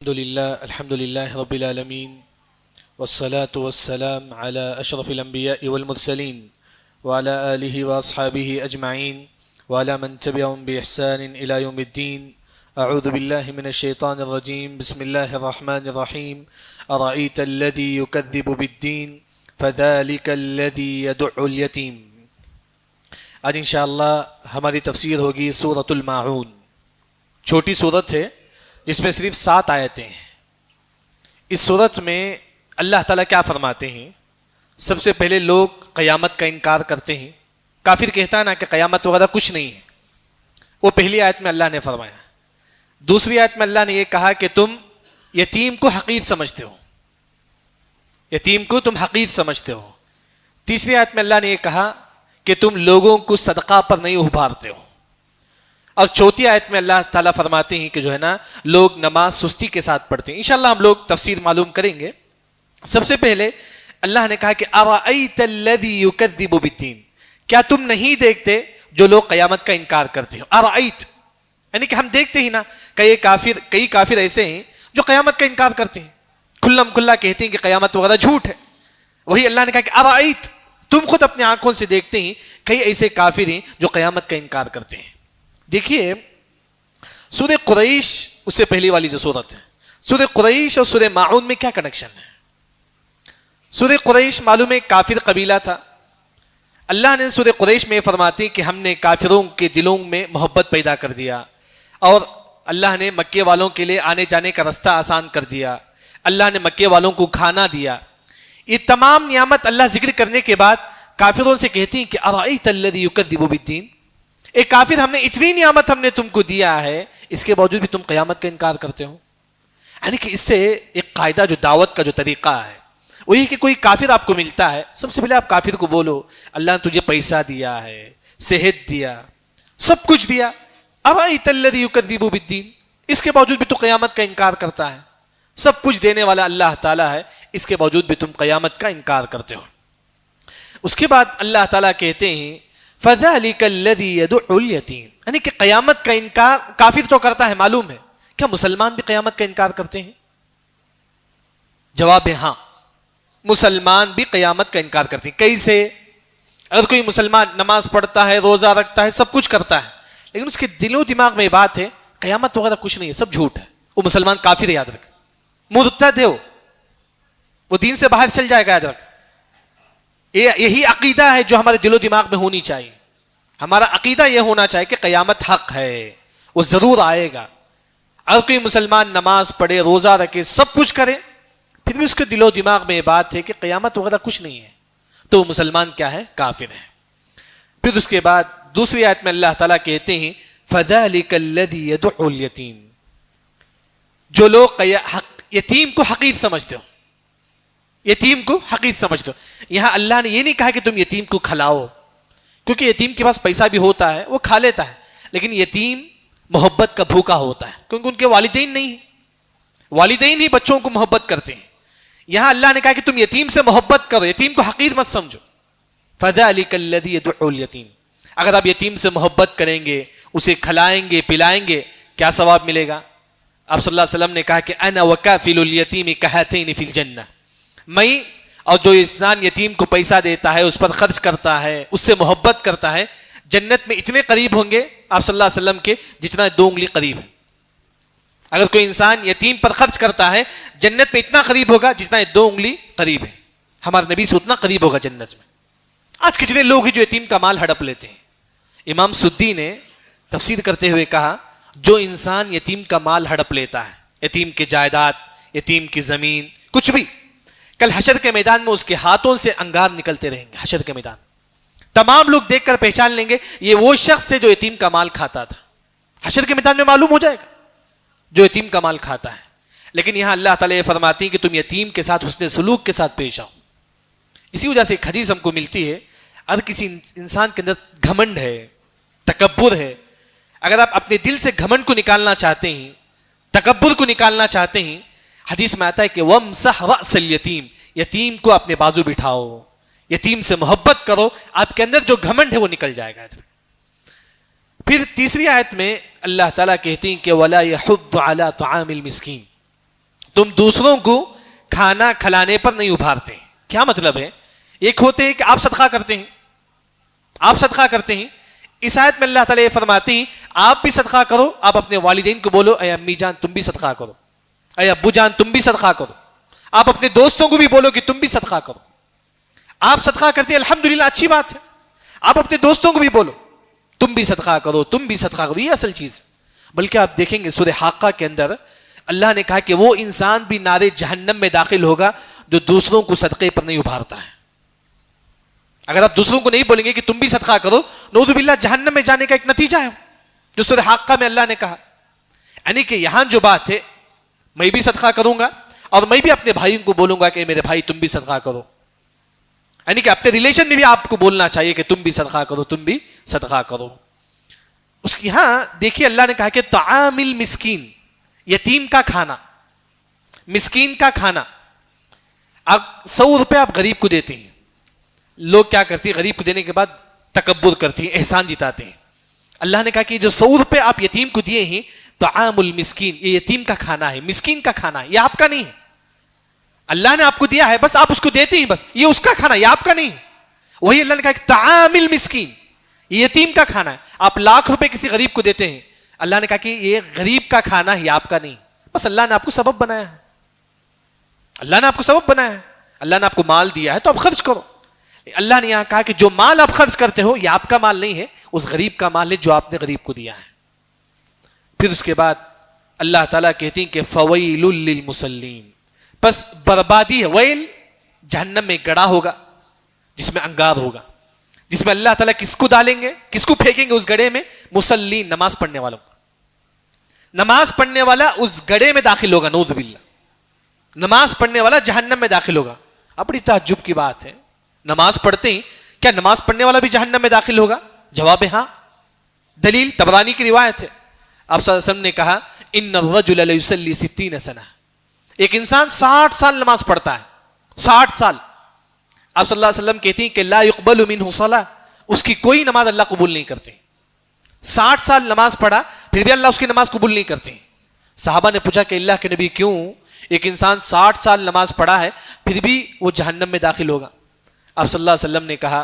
الحمد لله رب العالمين والصلاة والسلام على أشرف الأنبياء والمرسلين وعلى آله وأصحابه أجمعين وعلى من تبعهم بإحسان إلى يوم الدين. أعوذ بالله من الشيطان الرجيم. بسم الله الرحمن الرحيم. أرأيت الذي يكذب بالدين فذلك الذي يدع اليتيم. آج انشاءاللہ ہماری تفسیر ہوگی سورۃ الماعون. چھوٹی سورت ہے جس میں صرف 7 آیتیں ہیں. اس صورت میں اللہ تعالیٰ کیا فرماتے ہیں؟ سب سے پہلے لوگ قیامت کا انکار کرتے ہیں. کافر کہتا ہے نا کہ قیامت وغیرہ کچھ نہیں ہے. وہ پہلی آیت میں اللہ نے فرمایا. دوسری آیت میں اللہ نے یہ کہا کہ تم یتیم کو حقیر سمجھتے ہو. یتیم کو تم حقیر سمجھتے ہو. تیسری آیت میں اللہ نے یہ کہا کہ تم لوگوں کو صدقہ پر نہیں ابھارتے ہو. اور چوتھی آیت میں اللہ تعالیٰ فرماتے ہیں کہ جو ہے نا لوگ نماز سستی کے ساتھ پڑھتے ہیں. انشاءاللہ ہم لوگ تفسیر معلوم کریں گے. سب سے پہلے اللہ نے کہا کہ ارأیت الذی یکذب بالدین، کیا تم نہیں دیکھتے جو لوگ قیامت کا انکار کرتے ہیں؟ ارأیت یعنی کہ ہم دیکھتے ہی نا کئی کافر ایسے ہیں جو قیامت کا انکار کرتے ہیں، کھلم کھلا کہتے ہیں کہ قیامت وغیرہ جھوٹ ہے. وہی اللہ نے کہا کہ ارأیت، تم خود اپنے آنکھوں سے دیکھتے ہیں کئی ایسے کافر ہیں جو قیامت کا انکار کرتے ہیں. دیکھیے سورہ قریش اس سے پہلی والی جو سورت ہے، سورہ قریش اور سورہ ماعون میں کیا کنیکشن ہے؟ سورہ قریش معلوم ہے کافر قبیلہ تھا. اللہ نے سورہ قریش میں فرماتے کہ ہم نے کافروں کے دلوں میں محبت پیدا کر دیا، اور اللہ نے مکے والوں کے لیے آنے جانے کا رستہ آسان کر دیا. اللہ نے مکے والوں کو کھانا دیا. یہ تمام نعمت اللہ ذکر کرنے کے بعد کافروں سے کہتی ہیں کہ ارأیت الذی یکذب بالدین، ایک کافر ہم نے اتنی نعمت ہم نے تم کو دیا ہے، اس کے باوجود بھی تم قیامت کا انکار کرتے ہو. یعنی کہ اس سے ایک قاعدہ جو دعوت کا جو طریقہ ہے وہ یہ کہ کوئی کافر آپ کو ملتا ہے، سب سے پہلے آپ کافر کو بولو اللہ نے تجھے پیسہ دیا ہے، صحت دیا، سب کچھ دیا، ارأیت الذی یکذب بالدین، اس کے باوجود بھی تو قیامت کا انکار کرتا ہے. سب کچھ دینے والا اللہ تعالیٰ ہے، اس کے باوجود بھی تم قیامت کا انکار کرتے ہو. اس کے بعد اللہ تعالیٰ کہتے ہیں فَذَلِكَ الَّذِي يَدُعُّ الْيَتِيمَ، یعنی کہ قیامت کا انکار کافر تو کرتا ہے. معلوم ہے کیا مسلمان بھی قیامت کا انکار کرتے ہیں؟ جواب ہے ہاں، مسلمان بھی قیامت کا انکار کرتے ہیں. کیسے؟ اگر کوئی مسلمان نماز پڑھتا ہے، روزہ رکھتا ہے، سب کچھ کرتا ہے، لیکن اس کے دل و دماغ میں بات ہے قیامت وغیرہ کچھ نہیں ہے، سب جھوٹ ہے، وہ مسلمان کافر ہے. یاد رکھ، مرتد ہے، وہ دین سے باہر چل جائے گا. یاد رکھ، یہی عقیدہ ہے جو ہمارے دل و دماغ میں ہونی چاہیے. ہمارا عقیدہ یہ ہونا چاہیے کہ قیامت حق ہے، وہ ضرور آئے گا. اگر کوئی مسلمان نماز پڑھے، روزہ رکھے، سب کچھ کرے، پھر بھی اس کے دل و دماغ میں یہ بات ہے کہ قیامت وغیرہ کچھ نہیں ہے، تو وہ مسلمان کیا ہے؟ کافر ہے. پھر اس کے بعد دوسری آیت میں اللہ تعالیٰ کہتے ہیں فَذَلِكَ الَّذِي يَدُعُّ الْيَتِيمَ، جو لوگ یتیم کو حقیر سمجھتے ہو، یتیم کو حقیر سمجھتے ہو. یہاں اللہ نے یہ نہیں کہا کہ تم یتیم کو کھلاؤ، کیونکہ یتیم کے پاس پیسہ بھی ہوتا ہے، وہ کھا لیتا ہے، لیکن یتیم محبت کا بھوکا ہوتا ہے، کیونکہ ان کے والدین نہیں، والدین ہی بچوں کو محبت کرتے ہیں. یہاں اللہ نے کہا کہ تم یتیم سے محبت کرو، یتیم کو حقیر مت سمجھو. فَذَلِكَ الَّذِي يَدُعُّ الْيَتِيمَ، اگر آپ یتیم سے محبت کریں گے، اسے کھلائیں گے، پلائیں گے، کیا ثواب ملے گا؟ آپ صلی اللہ علیہ وسلم نے کہا کہ انا وکافل الیتیم کہاتین فی الجنہ، میں اور جو انسان یتیم کو پیسہ دیتا ہے، اس پر خرچ کرتا ہے، اس سے محبت کرتا ہے، جنت میں اتنے قریب ہوں گے آپ صلی اللہ علیہ وسلم کے جتنا 2 انگلی قریب ہے. اگر کوئی انسان یتیم پر خرچ کرتا ہے جنت میں اتنا قریب ہوگا جتنا 2 انگلی قریب ہے. ہمارے نبی سے اتنا قریب ہوگا جنت میں. آج کتنے لوگ ہیں جو یتیم کا مال ہڑپ لیتے ہیں. امام سدی نے تفسیر کرتے ہوئے کہا جو انسان یتیم کا مال ہڑپ لیتا ہے، یتیم کی جائیداد، یتیم کی زمین، کچھ بھی، کل حشر کے میدان میں اس کے ہاتھوں سے انگار نکلتے رہیں گے. حشر کے میدان تمام لوگ دیکھ کر پہچان لیں گے یہ وہ شخص ہے جو یتیم کا مال کھاتا تھا. حشر کے میدان میں معلوم ہو جائے گا جو یتیم کا مال کھاتا ہے. لیکن یہاں اللہ تعالیٰ یہ فرماتی ہے کہ تم یتیم کے ساتھ حسن سلوک کے ساتھ پیش آؤ. اسی وجہ سے ایک حدیث ہم کو ملتی ہے، اگر کسی انسان کے اندر گھمنڈ ہے، تکبر ہے، اگر آپ اپنے دل سے گھمنڈ کو نکالنا چاہتے ہیں، تکبر کو نکالنا چاہتے ہیں، حدیث میں آتا ہے کہ وَامْسَحْ رَأْسَ الْيَتِيمِ، یتیم کو اپنے بازو بٹھاؤ، یتیم سے محبت کرو، آپ کے اندر جو گھمنڈ ہے وہ نکل جائے گا. پھر تیسری آیت میں اللہ تعالیٰ کہتے ہیں کہ وَلَا يَحُضُّ عَلَىٰ طَعَامِ الْمِسْكِينِ، تم دوسروں کو کھانا کھلانے پر نہیں ابھارتے. کیا مطلب ہے؟ ایک ہوتے ہیں کہ آپ صدقہ کرتے ہیں، آپ صدقہ کرتے ہیں. اس آیت میں اللہ تعالیٰ یہ فرماتے ہیں آپ بھی صدقہ کرو. آپ اپنے والدین کو بولو اے امی جان تم بھی صدقہ کرو، اے ابو جان تم بھی صدقہ کرو. آپ اپنے دوستوں کو بھی بولو کہ تم بھی صدقہ کرو. آپ صدقہ کرتے ہیں الحمدللہ، اچھی بات ہے. آپ اپنے دوستوں کو بھی بولو تم بھی صدقہ کرو، تم بھی صدقہ کرو. یہ اصل چیز ہے. بلکہ آپ دیکھیں گے سورہ حاقہ کے اندر اللہ نے کہا کہ وہ انسان بھی نار جہنم میں داخل ہوگا جو دوسروں کو صدقے پر نہیں ابھارتا ہے. اگر آپ دوسروں کو نہیں بولیں گے کہ تم بھی صدقہ کرو، نعوذ باللہ جہنم میں جانے کا ایک نتیجہ ہے جو سورہ حاقہ میں اللہ نے کہا. یعنی کہ یہاں جو بات ہے میں بھی صدقہ کروں گا اور میں بھی اپنے بھائیوں کو بولوں گا کہ میرے بھائی تم بھی صدقہ کرو. یعنی کہ اپنے ریلیشن میں بھی آپ کو بولنا چاہیے کہ تم بھی صدقہ کرو، تم بھی صدقہ کرو. اس کی ہاں دیکھیے اللہ نے کہا کہ طعام المسکین، یتیم کا کھانا، مسکین کا کھانا. آپ 100 روپے آپ غریب کو دیتے ہیں. لوگ کیا کرتے ہیں؟ غریب کو دینے کے بعد تکبر کرتے ہیں، احسان جتاتے ہیں. اللہ نے کہا کہ جو 100 روپے آپ یتیم کو دیے ہیں طعام المسکین، یہ یتیم کا کھانا ہے، مسکین کا کھانا ہے، یہ آپ کا نہیں ہے. اللہ نے آپ کو دیا ہے بس آپ اس کو دیتے ہیں، بس یہ اس کا کھانا، یہ آپ کا نہیں ہے. وہی اللہ نے کہا کہ طعام المسکین، یہ یتیم کا کھانا ہے. آپ لاکھ روپے کسی غریب کو دیتے ہیں، اللہ نے کہا کہ یہ غریب کا کھانا ہے، یہ آپ کا نہیں. بس اللہ نے آپ کو سبب بنایا ہے، اللہ نے آپ کو سبب بنایا ہے. اللہ نے آپ کو مال دیا ہے تو آپ خرچ کرو. اللہ نے یہاں کہا کہ جو مال آپ خرچ کرتے ہو یہ آپ کا مال نہیں ہے، اس غریب کا مال ہے جو آپ نے غریب کو دیا ہے. پھر اس کے بعد اللہ تعالیٰ کہتے ہیں کہ فویل للمصلین، بس بربادی ہے. ویل جہنم میں گڑا ہوگا جس میں انگار ہوگا، جس میں اللہ تعالیٰ کس کو ڈالیں گے، کس کو پھینکیں گے اس گڑے میں؟ مصلین، نماز پڑھنے والوں کو. نماز پڑھنے والا اس گڑے میں داخل ہوگا. نعوذ باللہ، نماز پڑھنے والا جہنم میں داخل ہوگا. اب بڑی تعجب کی بات ہے، نماز پڑھتے ہیں، کیا نماز پڑھنے والا بھی جہنم میں داخل ہوگا؟ جواب ہے ہاں. دلیل طبرانی کی روایت ہے، آپ صلی اللہ علیہ وسلم نے کہا ان الرجل لیصلی 60 سنہ، ایک انسان 60 سال نماز پڑھتا ہے، 60 سال. آپ صلی اللہ علیہ وسلم کہتی ہیں کہ لا يقبل منہ صلاۃ، اس کی کوئی نماز اللہ قبول نہیں کرتے. 60 سال نماز پڑھا پھر بھی اللہ اس کی نماز قبول نہیں کرتے. صحابہ نے پوچھا کہ اللہ کے نبی کیوں؟ ایک انسان 60 سال نماز پڑھا ہے پھر بھی وہ جہنم میں داخل ہوگا. آپ صلی اللہ علیہ وسلم نے کہا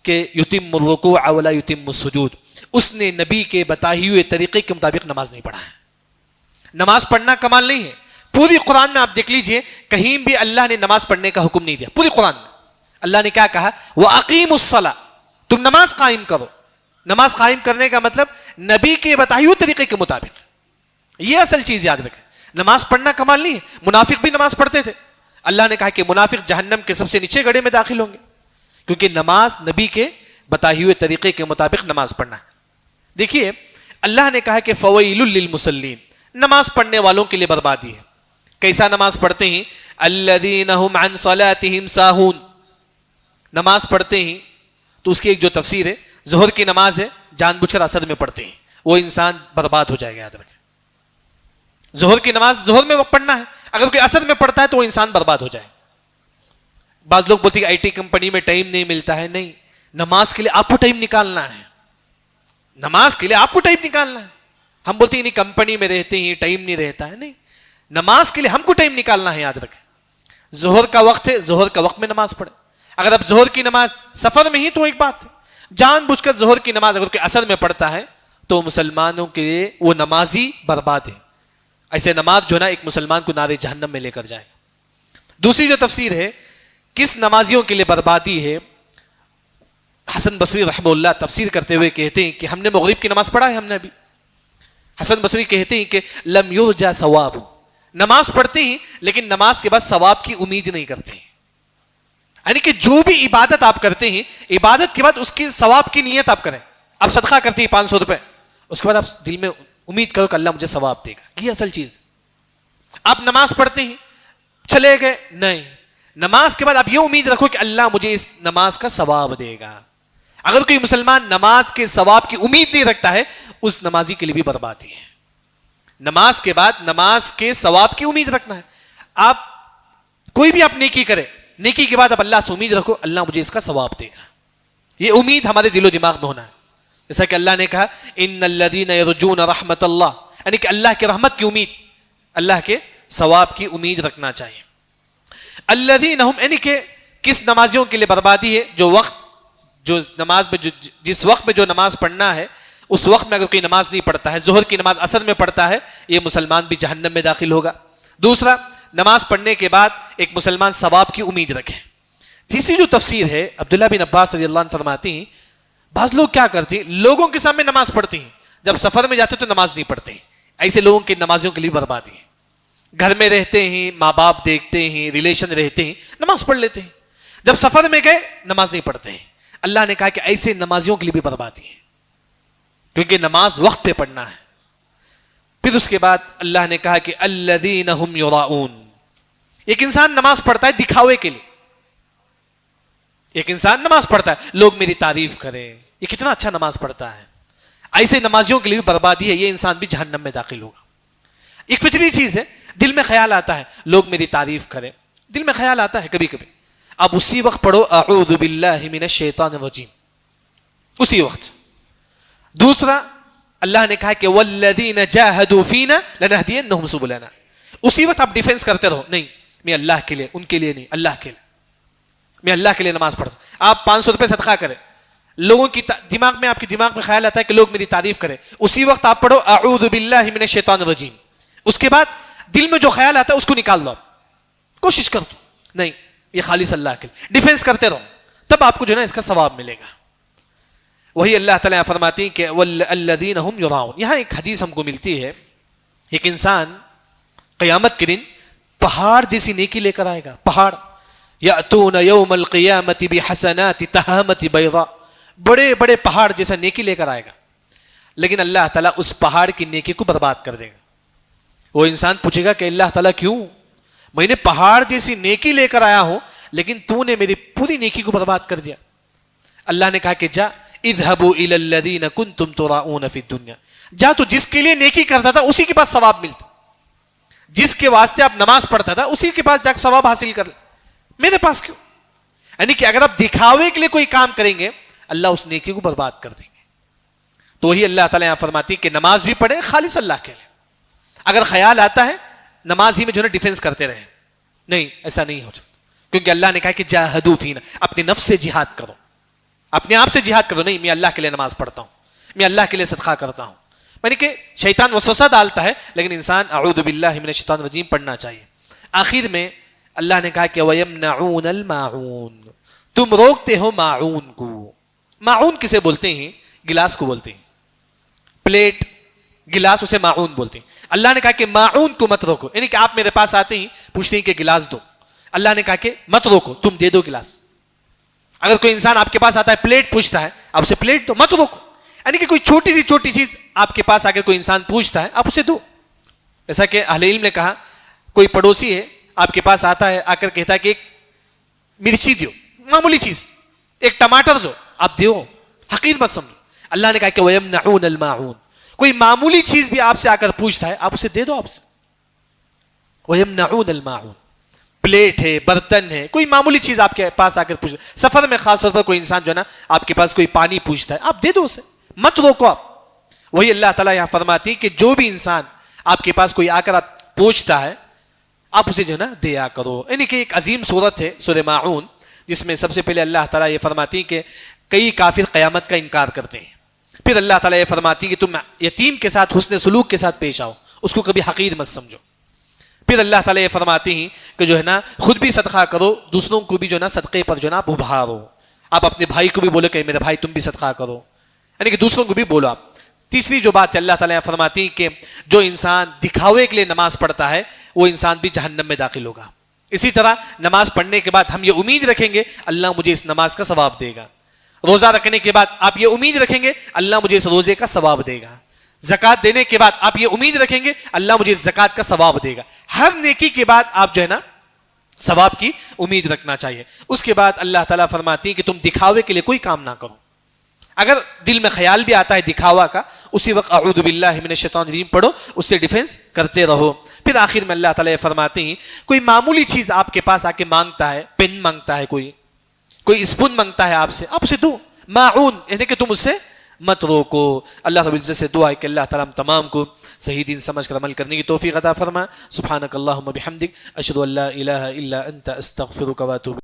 کہ یتم الرکوع ولا یتم السجود، اس نے نبی کے بتائے ہوئے طریقے کے مطابق نماز نہیں پڑھا ہے. نماز پڑھنا کمال نہیں ہے. پوری قرآن میں آپ دیکھ لیجئے کہیں بھی اللہ نے نماز پڑھنے کا حکم نہیں دیا. پوری قرآن میں اللہ نے کیا کہا؟ وَأَقِيمُوا الصَّلَاةَ، تم نماز قائم کرو. نماز قائم کرنے کا مطلب نبی کے بتائے ہوئے طریقے کے مطابق. یہ اصل چیز یاد رکھیں. نماز پڑھنا کمال نہیں ہے. منافق بھی نماز پڑھتے تھے. اللہ نے کہا کہ منافق جہنم کے سب سے نیچے گڑھے میں داخل ہوں گے، کیونکہ نماز نبی کے بتائے ہوئے طریقے کے مطابق نماز پڑھنا ہے. دیکھیے اللہ نے کہا کہ فویل للمصلین، نماز پڑھنے والوں کے لیے بربادی ہے. کیسا نماز پڑھتے ہیں؟ الذین هم عن صلاتهم ساہون، نماز پڑھتے ہیں تو اس کی ایک جو تفسیر ہے، ظہر کی نماز ہے جان بوجھ کر اثر میں پڑھتے ہیں، وہ انسان برباد ہو جائے گا. یاد رکھیں ظہر کی نماز ظہر میں پڑھنا ہے، اگر کوئی اثر میں پڑھتا ہے تو وہ انسان برباد ہو جائے. بعض لوگ بولتے ہیں آئی ٹی کمپنی میں ٹائم نہیں ملتا ہے. نہیں، نماز کے لیے آپ کو ٹائم نکالنا ہے. نماز کے لیے آپ کو ٹائم نکالنا ہے. ہم بولتے ہیں نہیں کمپنی میں رہتے ہیں ٹائم نہیں رہتا ہے. نہیں، نماز کے لیے ہم کو ٹائم نکالنا ہے. یاد رکھیں ظہر کا وقت ہے، ظہر کا وقت میں نماز پڑھیں. اگر آپ ظہر کی نماز سفر میں ہی تو ایک بات ہے، جان بوجھ کر ظہر کی نماز اگر کوئی اثر میں پڑھتا ہے تو مسلمانوں کے لیے وہ نمازی برباد ہے. ایسے نماز جو ہے نا ایک مسلمان کو نار جہنم میں لے کر جائے. دوسری جو تفسیر ہے کس نمازیوں کے لیے بربادی ہے، حسن بصری رحمہ اللہ تفسیر کرتے ہوئے کہتے ہیں کہ ہم نے مغرب کی نماز پڑھا ہے. ہم نے ابھی حسن بصری کہتے ہیں کہ لم یرجا ثواب، نماز پڑھتے ہیں لیکن نماز کے بعد ثواب کی امید نہیں کرتے ہیں. یعنی کہ جو بھی عبادت آپ کرتے ہیں عبادت کے بعد اس کی ثواب کی نیت آپ کریں. آپ صدقہ کرتے ہیں 500 روپے، اس کے بعد آپ دل میں امید کرو کہ اللہ مجھے ثواب دے گا. یہ اصل چیز. آپ نماز پڑھتے ہیں چلے گئے، نہیں، نماز کے بعد آپ یہ امید رکھو کہ اللہ مجھے اس نماز کا ثواب دے گا. اگر کوئی مسلمان نماز کے ثواب کی امید نہیں رکھتا ہے اس نمازی کے لیے بھی بربادی ہے. نماز کے بعد نماز کے ثواب کی امید رکھنا ہے. آپ کوئی بھی آپ نیکی کرے، نیکی کے بعد آپ اللہ سے امید رکھو اللہ مجھے اس کا ثواب دے گا. یہ امید ہمارے دل و دماغ میں ہونا ہے. جیسا کہ اللہ نے کہا ان الذین یرجون رحمت اللہ، یعنی کہ اللہ کے رحمت کی امید، اللہ کے ثواب کی امید رکھنا چاہیے. الذین ہم، یعنی کہ کس نمازیوں کے لیے بربادی ہے؟ جو نماز میں جس وقت میں جو نماز پڑھنا ہے اس وقت میں اگر کوئی نماز نہیں پڑھتا ہے، ظہر کی نماز اثر میں پڑھتا ہے، یہ مسلمان بھی جہنم میں داخل ہوگا. دوسرا، نماز پڑھنے کے بعد ایک مسلمان ثواب کی امید رکھے. تیسری جو تفسیر ہے، عبداللہ بن عباس رضی اللہ عنہ فرماتی ہیں بعض لوگ کیا کرتے ہیں، لوگوں کے سامنے نماز پڑھتے ہیں، جب سفر میں جاتے تو نماز نہیں پڑھتے ہیں. ایسے لوگوں کی نمازیوں کے لیے بربادی ہے. گھر میں رہتے ہیں، ماں باپ دیکھتے ہیں، ریلیشن رہتے ہیں، نماز پڑھ لیتے ہیں، جب سفر میں گئے نماز نہیں پڑھتے ہیں. اللہ نے کہا کہ ایسے نمازیوں کے لیے بھی بربادی ہے، کیونکہ نماز وقت پہ پڑھنا ہے. پھر اس کے بعد اللہ نے کہا کہ الذین هم یراؤون، ایک انسان نماز پڑھتا ہے دکھاوے کے لیے. ایک انسان نماز پڑھتا ہے لوگ میری تعریف کریں، یہ کتنا اچھا نماز پڑھتا ہے. ایسے نمازیوں کے لیے بھی بربادی ہے، یہ انسان بھی جہنم میں داخل ہوگا. ایک فطری چیز ہے، دل میں خیال آتا ہے لوگ میری تعریف کریں، دل میں خیال آتا ہے کبھی کبھی، اب اسی وقت پڑھو اعوذ باللہ من الشیطان الرجیم، اسی وقت. دوسرا، اللہ نے کہا کہ والذین جاہدوا فینا لنہدینہم سبلنا، اسی وقت آپ ڈیفنس کرتے رہو، نہیں میں اللہ کے لیے، ان کے لیے نہیں، اللہ کے لیے، میں اللہ کے لیے نماز پڑھتا ہوں. آپ 500 روپے صدقہ کریں، لوگوں کی دماغ میں، آپ کے دماغ میں خیال آتا ہے کہ لوگ میری تعریف کریں، اسی وقت آپ پڑھو اعوذ باللہ من الشیطان الرجیم. اس کے بعد دل میں جو خیال آتا ہے اس کو نکال دو، آپ کوشش کر دو، نہیں یہ خالص اللہ کے لیے، ڈیفنس کرتے رہو، تب آپ کو جو ہے نا اس کا ثواب ملے گا. وہی اللہ تعالیٰ فرماتی ہیں کہ والذین هم یراؤون. یہاں ایک حدیث ہم کو ملتی ہے، ایک انسان قیامت کے دن پہاڑ جیسی نیکی لے کر آئے گا. پہاڑ، یأتون یوم القیامت بحسنات تہامت بیضاء، بڑے بڑے پہاڑ جیسا نیکی لے کر آئے گا، لیکن اللہ تعالیٰ اس پہاڑ کی نیکی کو برباد کر دے گا. وہ انسان پوچھے گا کہ اللہ تعالیٰ کیوں؟ میں نے پہاڑ جیسی نیکی لے کر آیا ہوں لیکن تو نے میری پوری نیکی کو برباد کر دیا. اللہ نے کہا کہ جا اذهبوا الى الذين كنتم تراؤون في الدنيا، جا تو جس کے لیے نیکی کرتا تھا اسی کے پاس ثواب ملتا، جس کے واسطے آپ نماز پڑھتا تھا اسی کے پاس جا کے ثواب حاصل کر لے، میرے پاس کیوں؟ یعنی کہ اگر آپ دکھاوے کے لیے کوئی کام کریں گے اللہ اس نیکی کو برباد کر دیں گے. تو وہی اللہ تعالیٰ یہاں فرماتی کہ نماز بھی پڑھے خالص اللہ کے لیے. اگر خیال آتا ہے نماز ہی میں جو ہے ڈیفنس کرتے رہے، نہیں ایسا نہیں ہو سکتا، کیونکہ اللہ نے کہا کہ جاہدوا فینا، اپنے نفس سے جہاد کرو، اپنے آپ سے جہاد کرو. نہیں میں اللہ کے لیے نماز پڑھتا ہوں، میں اللہ کے لیے صدقہ کرتا ہوں. یعنی کہ شیطان وسوسہ ڈالتا ہے لیکن انسان اعوذ باللہ من الشیطان الرجیم پڑھنا چاہیے. آخر میں اللہ نے کہا کہ وَيَمْنَعُونَ الْمَاعُونَ، تم روکتے ہو ماعون کو. ماعون کسے بولتے ہیں؟ گلاس کو بولتے ہیں، پلیٹ گلاس اسے ماعون بولتے ہیں. اللہ نے کہا کہ ماعون کو مت روکو، یعنی کہ آپ میرے پاس آتے ہیں پوچھتے ہیں کہ گلاس دو، اللہ نے کہا کہ مت روکو، تم دے دو گلاس. اگر کوئی انسان آپ کے پاس آتا ہے پلیٹ پوچھتا ہے آپ اسے پلیٹ دو، مت روکو. یعنی کہ کوئی چھوٹی سی چھوٹی چیز آپ کے پاس اگر کوئی انسان پوچھتا ہے آپ اسے دو. جیسا کہ اہل علم نے کہا کوئی پڑوسی ہے آپ کے پاس آتا ہے، آ کر کہتا ہے کہ ایک مرچی دو، معمولی چیز، ایک ٹماٹر دو، آپ دیو، حقیر مت سمجھو. اللہ نے کہا کہ وَيَمْنَعُونَ الْمَاعُونَ، کوئی معمولی چیز بھی آپ سے آ کر پوچھتا ہے آپ اسے دے دو. آپ سے وَيَمْنَعُونَ الْمَاعُونَ، پلیٹ ہے، برتن ہے، کوئی معمولی چیز آپ کے پاس آ کر پوچھتا ہے. سفر میں خاص طور پر کوئی انسان جو ہے نا آپ کے پاس کوئی پانی پوچھتا ہے آپ دے دو اسے، مت روکو آپ. وہی اللہ تعالیٰ یہاں فرماتی کہ جو بھی انسان آپ کے پاس کوئی آ کر آپ پوچھتا ہے آپ اسے جو ہے نا دیا کرو. یعنی کہ ایک عظیم صورت ہے سورہ ماعون، جس میں سب سے پہلے اللہ تعالیٰ یہ فرماتی کہ کئی کافر قیامت کا انکار کرتے ہیں. پھر اللہ تعالیٰ یہ فرماتی کہ تم یتیم کے ساتھ حسن سلوک کے ساتھ پیش آؤ، اس کو کبھی حقیر مت سمجھو. پھر اللہ تعالیٰ یہ فرماتی ہیں کہ جو ہے نا خود بھی صدقہ کرو، دوسروں کو بھی جو ہے نا صدقے پر جو ہے نا آپ ابھارو. آپ اپنے بھائی کو بھی بولو کہ میرے بھائی تم بھی صدقہ کرو، یعنی کہ دوسروں کو بھی بولو آپ. تیسری جو بات ہے اللہ تعالیٰ فرماتی کہ جو انسان دکھاوے کے لیے نماز پڑھتا ہے وہ انسان بھی جہنم میں داخل ہوگا. اسی طرح نماز پڑھنے کے بعد ہم یہ امید رکھیں گے اللہ مجھے اس نماز کا ثواب دے گا. روزہ رکھنے کے بعد آپ یہ امید رکھیں گے اللہ مجھے اس روزے کا ثواب دے گا. زکوٰۃ دینے کے بعد آپ یہ امید رکھیں گے اللہ مجھے اس زکوٰۃ کا ثواب دے گا. ہر نیکی کے بعد آپ جو ہے نا ثواب کی امید رکھنا چاہیے. اس کے بعد اللہ تعالیٰ فرماتی ہے کہ تم دکھاوے کے لیے کوئی کام نہ کرو. اگر دل میں خیال بھی آتا ہے دکھاوا کا اسی وقت اعوذ باللہ من الشیطان الرجیم پڑھو، اس سے ڈیفنس کرتے رہو. پھر آخر میں اللہ تعالیٰ فرماتے ہیں کوئی معمولی چیز آپ کے پاس آ کے مانگتا ہے، پین مانگتا ہے، کوئی اسپون مانگتا ہے آپ سے، آپ اسے دو. ماعون یعنی کہ تم اس سے مت روکو۔ اللہ رب العزت سے دعا ہے کہ اللہ تعالیٰ ہم تمام کو صحیح دین سمجھ کر عمل کرنے کی توفیق عطا فرما۔ سبحانک اللہم بحمدک، اشہد ان لا الہ الا انت، استغفرک واتوب